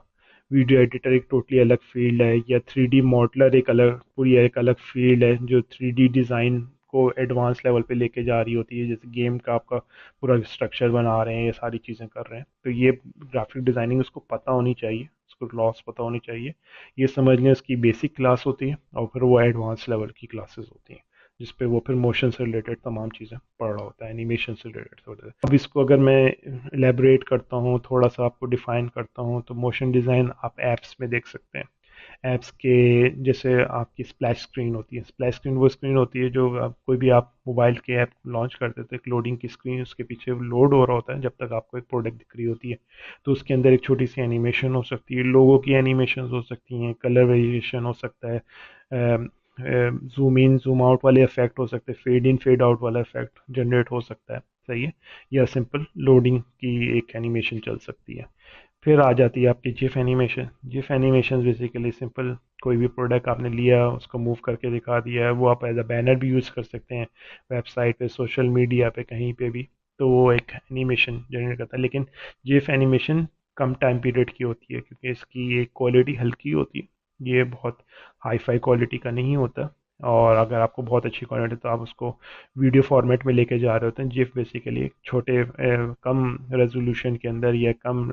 ویڈیو ایڈیٹر ایک ٹوٹلی الگ فیلڈ ہے، یا 3D ماڈلر ایک الگ پوری ایک الگ فیلڈ ہے جو 3D ڈیزائن کو ایڈوانس لیول پہ لے کے جا رہی ہوتی ہے، جیسے گیم کا آپ کا پورا اسٹرکچر بنا رہے ہیں، یہ ساری چیزیں کر رہے ہیں، تو یہ گرافک ڈیزائننگ اس کو پتہ ہونی چاہیے، اس کو کلاس پتہ ہونی چاہیے، یہ سمجھ لیں اس کی بیسک کلاس ہوتی ہے، اور پھر وہ ایڈوانس لیول کی کلاسز ہوتی ہیں جس پہ وہ پھر موشن سے ریلیٹڈ تمام چیزیں پڑھ رہا ہوتا ہے، اینیمیشن سے ریلیٹڈ ہوتا ہے۔ اب اس کو اگر میں الیبوریٹ کرتا ہوں، تھوڑا سا آپ کو ڈیفائن کرتا ہوں، تو موشن ڈیزائن آپ ایپس میں دیکھ سکتے ہیں۔ ایپس کے جیسے آپ کی اسپلیش اسکرین ہوتی ہے، اسپلیش اسکرین وہ اسکرین ہوتی ہے جو کوئی بھی آپ موبائل کے ایپ لانچ کرتے تو ایک لوڈنگ کی اسکرین اس کے پیچھے لوڈ ہو رہا ہوتا ہے جب تک آپ کو ایک پروڈکٹ دکھ رہی ہوتی ہے، تو اس کے اندر ایک چھوٹی سی اینیمیشن ہو سکتی ہے، لوگوں کی اینیمیشنز ہو سکتی ہیں، کلر ویریشن ہو سکتا ہے، زوم ان زوم آؤٹ والے افیکٹ ہو سکتے ہیں، فیڈ ان فیڈ آؤٹ والا افیکٹ جنریٹ ہو سکتا ہے، صحیح ہے، یا سمپل لوڈنگ کی ایک اینیمیشن چل سکتی ہے۔ پھر آ جاتی ہے آپ کی GIF animation. GIF animation basically simple, کوئی بھی پروڈکٹ آپ نے لیا اس کو موو کر کے دکھا دیا ہے، وہ آپ ایز اے بینر بھی یوز کر سکتے ہیں ویب سائٹ پہ، سوشل میڈیا پہ، کہیں پہ بھی، تو وہ ایک اینیمیشن جنریٹ کرتا ہے، لیکن جیف اینیمیشن کم ٹائم پیریڈ کی ہوتی ہے کیونکہ اس کی ایک کوالٹی ہلکی ہوتی ہے، یہ بہت ہائی فائی کوالٹی کا نہیں ہوتا، اور اگر آپ کو بہت اچھی کوالٹی تو آپ اس کو ویڈیو فارمیٹ میں لے کے جا رہے ہوتے ہیں۔ جیف بیسیکلی ایک چھوٹے کم ریزولوشن کے اندر یا کم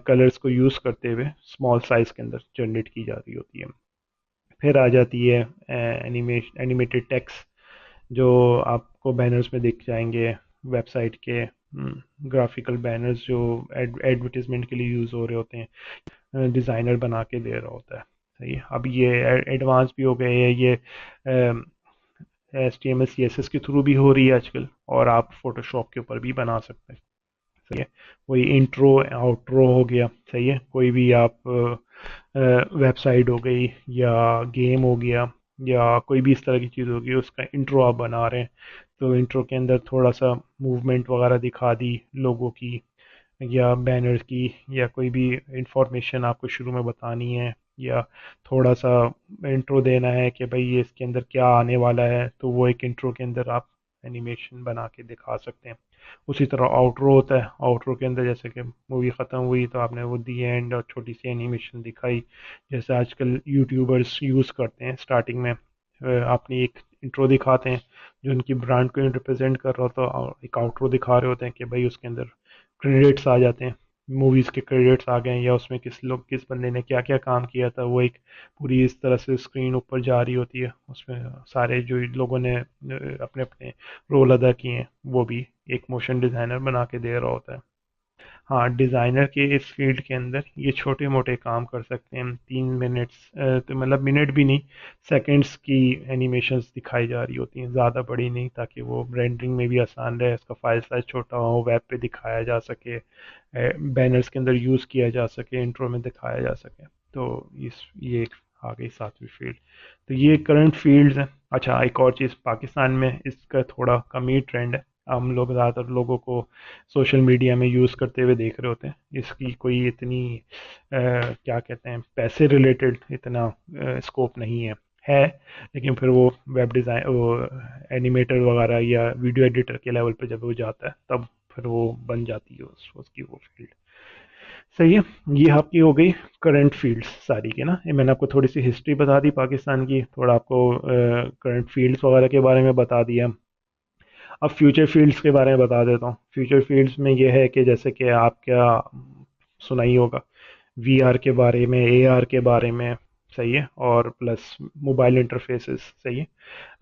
کلرز کو یوز کرتے ہوئے اسمال سائز کے اندر جنریٹ کی جا رہی ہوتی ہے۔ پھر آ جاتی ہے اینیمیٹڈ ٹیکس، جو آپ کو بینرز میں دکھ جائیں گے ویب سائٹ کے، گرافیکل بینرز جو ایڈورٹیزمنٹ کے لیے یوز ہو رہے ہوتے ہیں، ڈیزائنر بنا کے دے رہا ہوتا ہے، صحیح ہے۔ اب یہ ایڈوانس بھی ہو گئے ہیں، یہ HTML CSS کے تھرو بھی ہو رہی ہے آج کل، اور آپ فوٹو شاپ کے اوپر بھی بنا سکتے ہیں، صحیح ہے۔ وہی انٹرو آؤٹرو ہو گیا، صحیح ہے، کوئی بھی آپ ویب سائٹ ہو گئی یا گیم ہو گیا یا کوئی بھی اس طرح کی چیز ہوگی، اس کا انٹرو آپ بنا رہے ہیں، تو انٹرو کے اندر تھوڑا سا موومنٹ وغیرہ دکھا دی لوگوں کی یا بینر کی، یا کوئی بھی انفارمیشن آپ کو شروع میں بتانی ہے، یا تھوڑا سا انٹرو دینا ہے کہ بھئی یہ اس کے اندر کیا آنے والا ہے، تو وہ ایک انٹرو کے اندر آپ اینیمیشن بنا کے دکھا سکتے ہیں۔ اسی طرح آؤٹرو ہوتا ہے، آؤٹرو کے اندر جیسے کہ مووی ختم ہوئی تو آپ نے وہ دی اینڈ اور چھوٹی سی اینیمیشن دکھائی، جیسے آج کل یوٹیوبرس یوز کرتے ہیں، سٹارٹنگ میں اپنی ایک انٹرو دکھاتے ہیں جو ان کی برانڈ کو ریپرزینٹ کر رہا ہوتا ہے، اور ایک آؤٹرو دکھا رہے ہوتے ہیں کہ بھائی اس کے اندر کریڈٹس آ جاتے ہیں، موویز کے کریڈٹس آ گئے ہیں، یا اس میں کس بندے نے کیا کیا کام کیا تھا، وہ ایک پوری اس طرح سے اسکرین اوپر جا رہی ہوتی ہے، اس میں سارے جو لوگوں نے اپنے اپنے رول ادا کیے ہیں وہ بھی ایک موشن ڈیزائنر بنا کے دے رہا ہوتا ہے۔ ہاں ڈیزائنر کے اس فیلڈ کے اندر یہ چھوٹے موٹے کام کر سکتے ہیں. 3 منٹس تو مطلب منٹ بھی نہیں، سیکنڈس کی اینیمیشنز دکھائی جا رہی ہوتی ہیں، زیادہ بڑی نہیں، تاکہ وہ رینڈرنگ میں بھی آسان رہے، اس کا فائل سائز چھوٹا ہو، ویب پہ دکھایا جا سکے، بینرز کے اندر یوز کیا جا سکے، انٹرو میں دکھایا جا سکے. تو یہ ایک آ گئی 7ویں فیلڈ. تو یہ کرنٹ فیلڈز ہیں. اچھا ایک اور چیز، پاکستان میں اس کا تھوڑا کم ہی ٹرینڈ ہے. ہم لوگ زیادہ تر لوگوں کو سوشل میڈیا میں یوز کرتے ہوئے دیکھ رہے ہوتے ہیں. اس کی کوئی اتنی کیا کہتے ہیں، پیسے ریلیٹڈ اتنا اسکوپ نہیں ہے لیکن پھر وہ ویب ڈیزائن، وہ اینیمیٹر وغیرہ یا ویڈیو ایڈیٹر کے لیول پہ جب وہ جاتا ہے تب پھر وہ بن جاتی ہے اس کی وہ فیلڈ. صحیح ہے. یہ آپ کی ہو گئی کرنٹ فیلڈس ساری کے نا. میں نے آپ کو تھوڑی سی ہسٹری بتا دی پاکستان کی، تھوڑا آپ کو کرنٹ فیلڈس وغیرہ کے بارے میں بتا دیا. اب فیوچر فیلڈس کے بارے میں بتا دیتا ہوں. فیوچر فیلڈس میں یہ ہے کہ جیسے کہ آپ کیا سنائی ہوگا وی آر کے بارے میں، اے آر کے بارے میں، صحیح ہے، اور پلس موبائل انٹرفیسز. صحیح ہے.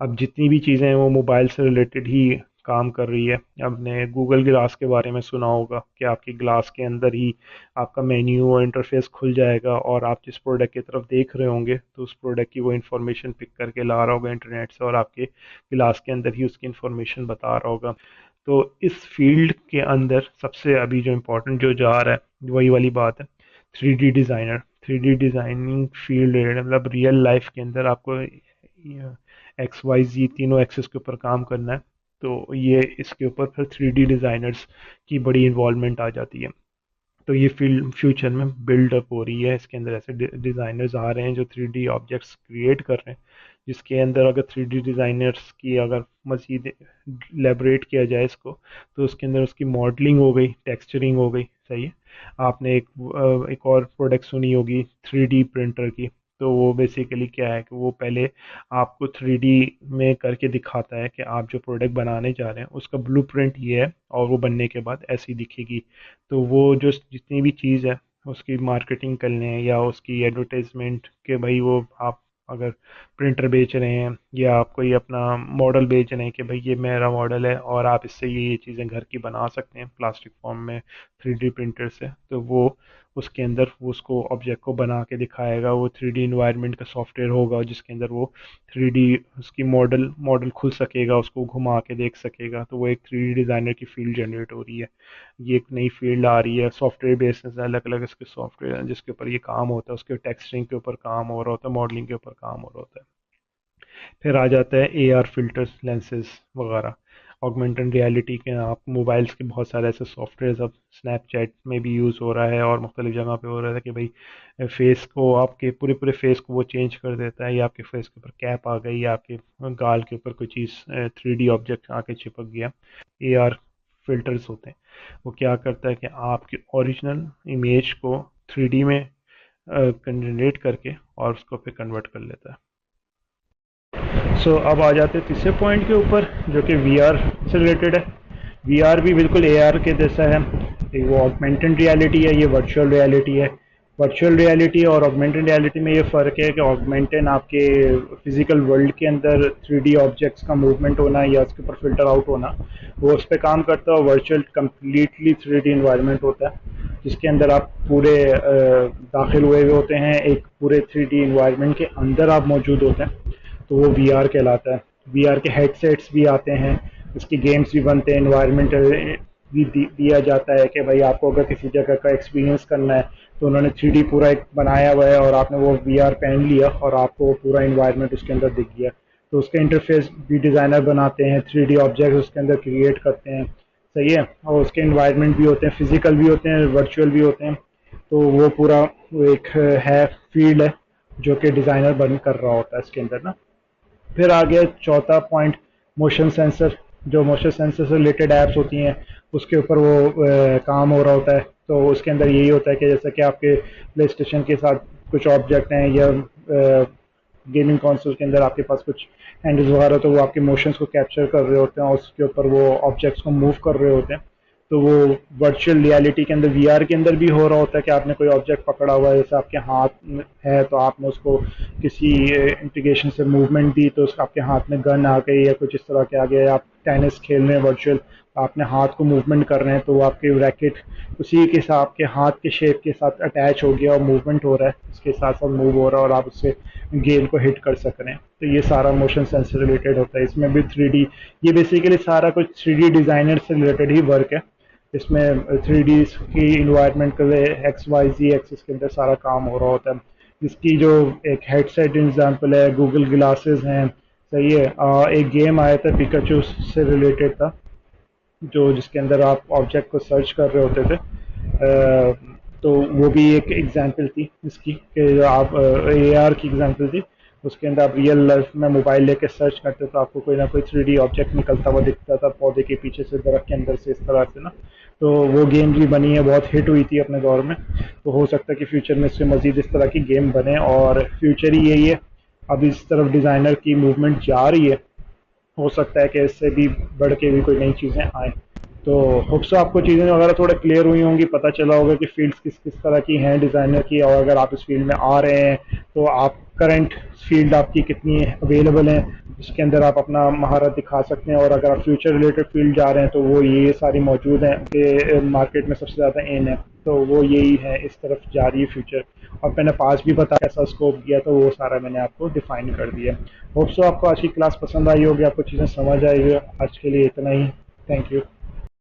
اب جتنی بھی چیزیں ہیں وہ موبائل سے ریلیٹڈ ہی کام کر رہی ہے. اب نے گوگل گلاس کے بارے میں سنا ہوگا کہ آپ کی گلاس کے اندر ہی آپ کا مینیو اور انٹرفیس کھل جائے گا، اور آپ جس پروڈکٹ کی طرف دیکھ رہے ہوں گے تو اس پروڈکٹ کی وہ انفارمیشن پک کر کے لا رہا ہوگا انٹرنیٹ سے، اور آپ کے گلاس کے اندر ہی اس کی انفارمیشن بتا رہا ہوگا. تو اس فیلڈ کے اندر سب سے ابھی جو امپورٹنٹ جو جا رہا ہے وہی والی بات ہے 3D designer. 3D designing field مطلب ریئل لائف کے اندر آپ کو XYZ تینوں ایکسس کے اوپر کام کرنا ہے. تو یہ اس کے اوپر پھر 3D ڈیزائنرز کی بڑی انوالومنٹ آ جاتی ہے. تو یہ فیلڈ فیوچر میں بلڈ اپ ہو رہی ہے. اس کے اندر ایسے ڈیزائنرز آ رہے ہیں جو 3D آبجیکٹس کریٹ کر رہے ہیں، جس کے اندر اگر 3D ڈیزائنرز کی اگر مزید لیبریٹ کیا جائے اس کو، تو اس کے اندر اس کی ماڈلنگ ہو گئی، ٹیکسچرنگ ہو گئی. صحیح ہے. آپ نے ایک اور پروڈکٹ سنی ہوگی 3D پرنٹر کی. تو وہ بیسیکلی کیا ہے کہ وہ پہلے آپ کو 3D میں کر کے دکھاتا ہے کہ آپ جو پروڈکٹ بنانے جا رہے ہیں اس کا بلو پرنٹ یہ ہے، اور وہ بننے کے بعد ایسی دکھے گی. تو وہ جو جتنی بھی چیز ہے اس کی مارکیٹنگ کرنے یا اس کی ایڈورٹائزمنٹ کہ بھائی وہ آپ اگر پرنٹر بیچ رہے ہیں یا آپ کوئی اپنا ماڈل بیچ رہے ہیں کہ بھائی یہ میرا ماڈل ہے اور آپ اس سے یہ چیزیں گھر کی بنا سکتے ہیں پلاسٹک فارم میں 3D پرنٹر سے، تو وہ اس کے اندر وہ اس کو آبجیکٹ کو بنا کے دکھائے گا. وہ 3D انوائرمنٹ کا سافٹ ویئر ہوگا جس کے اندر وہ 3D اس کی ماڈل کھل سکے گا، اس کو گھما کے دیکھ سکے گا. تو وہ ایک 3D ڈیزائنر کی فیلڈ جنریٹ ہو رہی ہے. یہ ایک نئی فیلڈ آ رہی ہے. سافٹ ویئر بیسز الگ الگ اس کے سافٹ ویئر ہیں جس کے اوپر یہ کام ہوتا ہے. اس کے ٹیکسچرنگ کے اوپر کام ہو رہا ہوتا ہے، ماڈلنگ کے اوپر کام ہو رہا ہوتا ہے. پھر آ جاتا ہے اے آر فلٹرز، لینسز وغیرہ. آگمنٹڈ ریالٹی کے آپ موبائلس کے بہت سارے ایسے سافٹ ویئرز اب اسنیپ چیٹ میں بھی یوز ہو رہا ہے اور مختلف جگہ پہ ہو رہا ہے کہ بھائی فیس کو آپ کے پورے فیس کو وہ چینج کر دیتا ہے، یا آپ کے فیس کے اوپر کیپ آ گئی، یا آپ کے گال کے اوپر کوئی چیز 3D آبجیکٹ آ کے چپک گیا. اے آر فلٹرز ہوتے ہیں. وہ کیا کرتا ہے کہ آپ کی اوریجنل امیج کو 3D میں جنریٹ کر کے اور اس کو پھر کنورٹ کر لیتا ہے. سو اب آ جاتے ہیں تیسرے پوائنٹ کے اوپر جو کہ وی آر سے ریلیٹڈ ہے. وی آر بھی بالکل اے آر کے جیسا ہے. وہ آگمنٹڈ ریالٹی ہے، یہ ورچوئل ریالٹی ہے. ورچوئل ریالٹی اور آگمنٹڈ ریالٹی میں یہ فرق ہے کہ آگمنٹن آپ کے فزیکل ورلڈ کے اندر 3D آبجیکٹس کا موومنٹ ہونا یا اس کے اوپر فلٹر آؤٹ ہونا، وہ اس پہ کام کرتا ہے. اور ورچوئل کمپلیٹلی 3D انوائرمنٹ ہوتا ہے جس کے اندر آپ پورے داخل ہوئے ہوتے ہیں، ایک پورے 3D انوائرمنٹ کے اندر آپ موجود ہوتے ہیں. تو وہ وی آر کہلاتا ہے. وی آر کے ہیڈ سیٹس بھی آتے ہیں، اس کی گیمز بھی بنتے ہیں، انوائرمنٹ بھی دیا جاتا ہے کہ بھائی آپ کو اگر کسی جگہ کا ایکسپیرینس کرنا ہے تو انہوں نے 3D پورا ایک بنایا ہوا ہے اور آپ نے وہ وی آر پہن لیا اور آپ کو پورا انوائرمنٹ اس کے اندر دکھ گیا. تو اس کا انٹرفیس بھی ڈیزائنر بناتے ہیں، 3D آبجیکٹس اس کے اندر کریٹ کرتے ہیں. صحیح ہے. اور اس کے انوائرمنٹ بھی ہوتے ہیں، فزیکل بھی ہوتے ہیں، ورچوئل بھی ہوتے ہیں. تو وہ پورا ایک ہے فیلڈ ہے جو کہ ڈیزائنر بن کر رہا ہوتا ہے اس کے اندر نا. پھر آگے چوتھا پوائنٹ موشن سینسر. جو موشن سینسر سے ریلیٹڈ ایپس ہوتی ہیں اس کے اوپر وہ کام ہو رہا ہوتا ہے. تو اس کے اندر یہی ہوتا ہے کہ جیسا کہ آپ کے پلے اسٹیشن کے ساتھ کچھ آبجیکٹ ہیں یا گیمنگ کانسول کے اندر آپ کے پاس کچھ ہینڈلز وغیرہ، تو وہ آپ کے موشنز کو کیپچر کر رہے ہوتے ہیں اور اس کے اوپر وہ آبجیکٹس کو موو کر رہے ہوتے ہیں. تو وہ ورچوئل ریالٹی کے اندر وی آر کے اندر بھی ہو رہا ہوتا ہے کہ آپ نے کوئی آبجیکٹ پکڑا ہوا ہے، جیسے آپ کے ہاتھ ہے تو آپ نے اس کو کسی انٹیگریشن سے موومنٹ دی تو آپ کے ہاتھ میں گن آ گئی یا کچھ اس طرح کے آ گیا، آپ ٹینس کھیل رہے ہیں ورچوئل آپ نے ہاتھ کو موومنٹ کر رہے ہیں تو وہ آپ کے ریکٹ اسی کے ساتھ آپ کے ہاتھ کے شیپ کے ساتھ اٹیچ ہو گیا اور موومنٹ ہو رہا ہے، اس کے ساتھ ساتھ موو ہو رہا ہے اور آپ اس سے گیم کو ہٹ کر سک رہے ہیں. تو یہ سارا موشن سینس سے ریلیٹڈ ہوتا ہے. اس میں بھی 3D، یہ بیسیکلی سارا کچھ 3D ڈیزائنر سے ریلیٹڈ ہی ورک ہے. اس میں 3D کی انوائرمنٹ کے ایکس وائی زی ایکسس کے اندر سارا کام ہو رہا ہوتا ہے. اس کی جو ایک ہیڈ سیٹ ایگزامپل ہے، گوگل گلاسز ہیں. صحیح ہے. ایک گیم آیا تھا پیکاچو سے ریلیٹڈ تھا، جو جس کے اندر آپ آبجیکٹ کو سرچ کر رہے ہوتے تھے. تو وہ بھی ایک ایگزامپل تھی اس کی کہ آپ اے آر کی ایگزامپل تھی. اس کے اندر آپ ریئل لائف میں موبائل لے کے سرچ کرتے تو آپ کو کوئی نہ کوئی 3D آبجیکٹ نکلتا ہوا دکھتا تھا، پودے کے پیچھے سے، درخت کے اندر سے، اس طرح سے نا. تو وہ گیم بھی بنی ہے، بہت ہٹ ہوئی تھی اپنے دور میں. تو ہو سکتا ہے کہ فیوچر میں اس سے مزید اس طرح کی گیم بنے، اور فیوچر ہی یہی ہے. اب اس طرف ڈیزائنر کی موومنٹ جا رہی ہے، ہو سکتا ہے کہ اس سے بھی بڑھ کے بھی کوئی نئی چیزیں آئیں. تو ہوپ سو آپ کو چیزیں وغیرہ تھوڑے کلیئر ہوئی ہوں گی، پتہ چلا ہوگا کہ فیلڈس کس کس طرح کی ہیں ڈیزائنر کی، اور اگر آپ اس فیلڈ میں آ رہے ہیں تو آپ کرنٹ فیلڈ آپ کی کتنی اویلیبل ہیں، اس کے اندر آپ اپنا مہارت دکھا سکتے ہیں. اور اگر آپ فیوچر ریلیٹڈ فیلڈ جا رہے ہیں تو وہ یہ ساری موجود ہیں کہ مارکیٹ میں سب سے زیادہ ان ہے، تو وہ یہی ہے، اس طرف جا رہی ہے فیوچر. اور میں نے پاس بھی بتایا ایسا اسکوپ دیا، تو وہ سارا میں نے آپ کو ڈیفائن کر دیا. ہوپ سو آپ کو آج کی کلاس پسند آئی ہوگی، آپ کو چیزیں سمجھ آئی ہوگی. آج کے لیے اتنا ہی. Thank you.